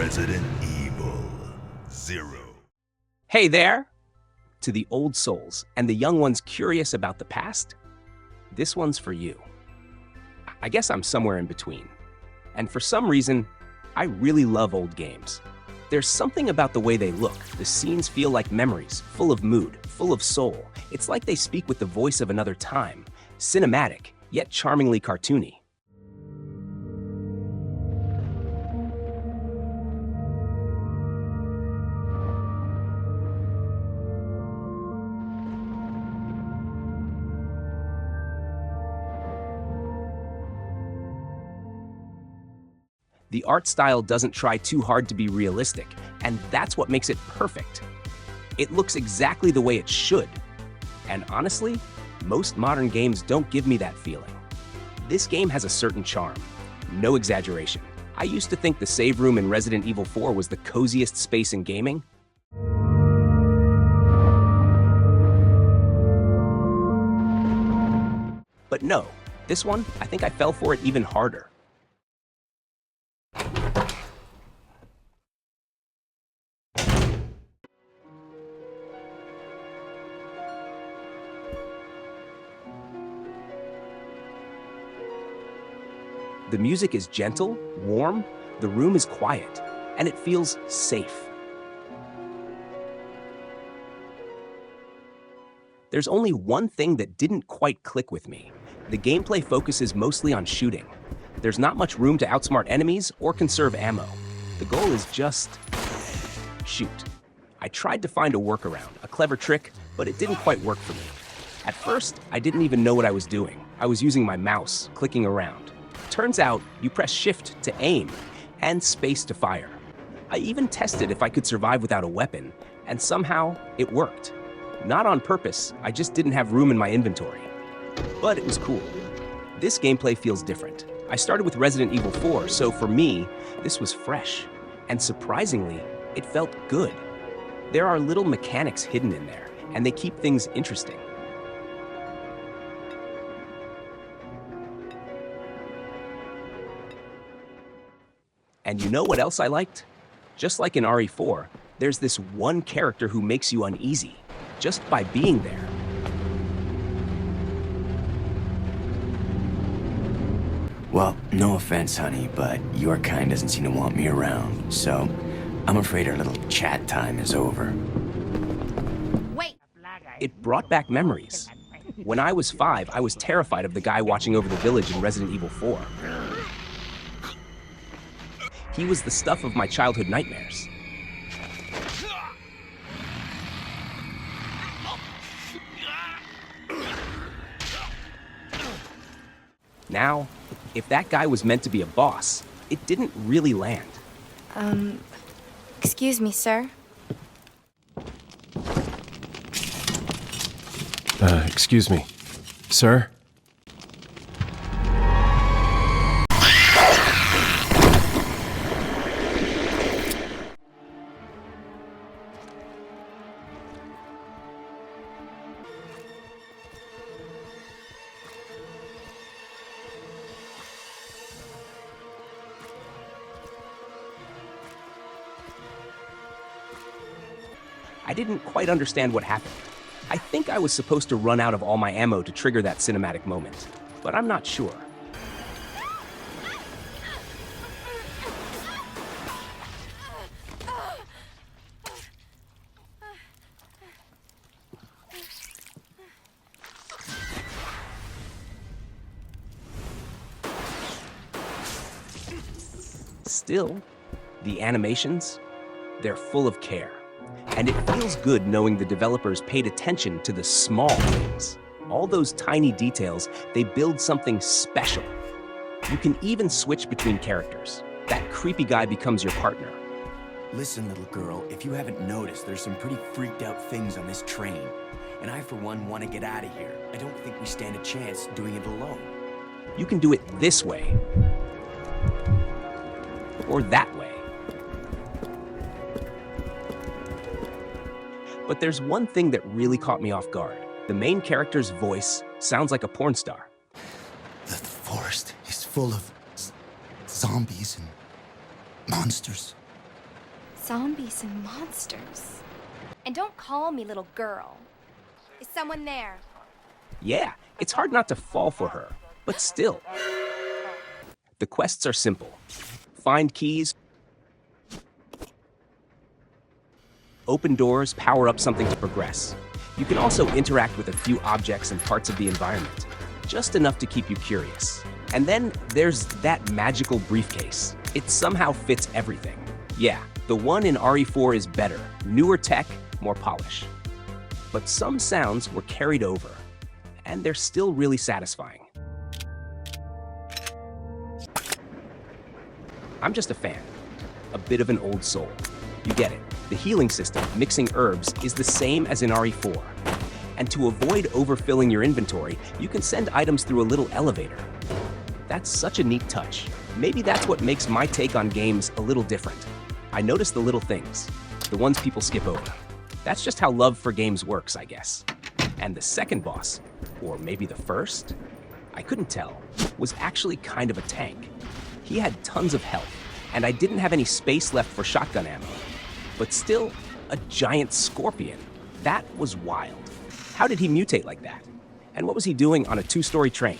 Resident Evil 0. Hey there! To the old souls and the young ones curious about the past, this one's for you. I guess I'm somewhere in between. And for some reason, I really love old games. There's something about the way they look. The scenes feel like memories, full of mood, full of soul. It's like they speak with the voice of another time. Cinematic, yet charmingly cartoony. The art style doesn't try too hard to be realistic, and that's what makes it perfect. It looks exactly the way it should. And honestly, most modern games don't give me that feeling. This game has a certain charm. No exaggeration. I used to think the save room in Resident Evil 4 was the coziest space in gaming. But no, this one, I think I fell for it even harder. The music is gentle, warm, the room is quiet, and it feels safe. There's only one thing that didn't quite click with me. The gameplay focuses mostly on shooting. There's not much room to outsmart enemies or conserve ammo. The goal is just shoot. I tried to find a workaround, a clever trick, but it didn't quite work for me. At first, I didn't even know what I was doing. I was using my mouse, clicking around. Turns out, you press shift to aim and space to fire. I even tested if I could survive without a weapon, and somehow it worked. Not on purpose, I just didn't have room in my inventory. But it was cool. This gameplay feels different. I started with Resident Evil 4, so for me, this was fresh. And surprisingly, it felt good. There are little mechanics hidden in there, and they keep things interesting. And you know what else I liked? Just like in RE4, there's this one character who makes you uneasy, just by being there. Well, no offense, honey, but your kind doesn't seem to want me around, so I'm afraid our little chat time is over. Wait! It brought back memories. When I was 5, I was terrified of the guy watching over the village in Resident Evil 4. He was the stuff of my childhood nightmares. Now, if that guy was meant to be a boss, it didn't really land. Excuse me, sir. Excuse me. Sir? I didn't quite understand what happened. I think I was supposed to run out of all my ammo to trigger that cinematic moment, but I'm not sure. Still, the animations, they're full of care. And it feels good knowing the developers paid attention to the small things. All those tiny details, they build something special. You can even switch between characters. That creepy guy becomes your partner. Listen, little girl, if you haven't noticed, there's some pretty freaked out things on this train. And I, for one, want to get out of here. I don't think we stand a chance doing it alone. You can do it this way. Or that way. But there's one thing that really caught me off guard. The main character's voice sounds like a porn star. The forest is full of zombies and monsters. Zombies and monsters. And don't call me little girl. Is someone there? Yeah, it's hard not to fall for her, but still. The quests are simple. Find keys, open doors, power up something to progress. You can also interact with a few objects and parts of the environment, just enough to keep you curious. And then there's that magical briefcase. It somehow fits everything. Yeah, the one in RE4 is better, newer tech, more polish. But some sounds were carried over, and they're still really satisfying. I'm just a fan, a bit of an old soul. You get it. The healing system, mixing herbs, is the same as in RE4. And to avoid overfilling your inventory, you can send items through a little elevator. That's such a neat touch. Maybe that's what makes my take on games a little different. I notice the little things, the ones people skip over. That's just how love for games works, I guess. And the second boss, or maybe the first, I couldn't tell, was actually kind of a tank. He had tons of health, and I didn't have any space left for shotgun ammo. But still, a giant scorpion. That was wild. How did he mutate like that? And what was he doing on a 2-story train?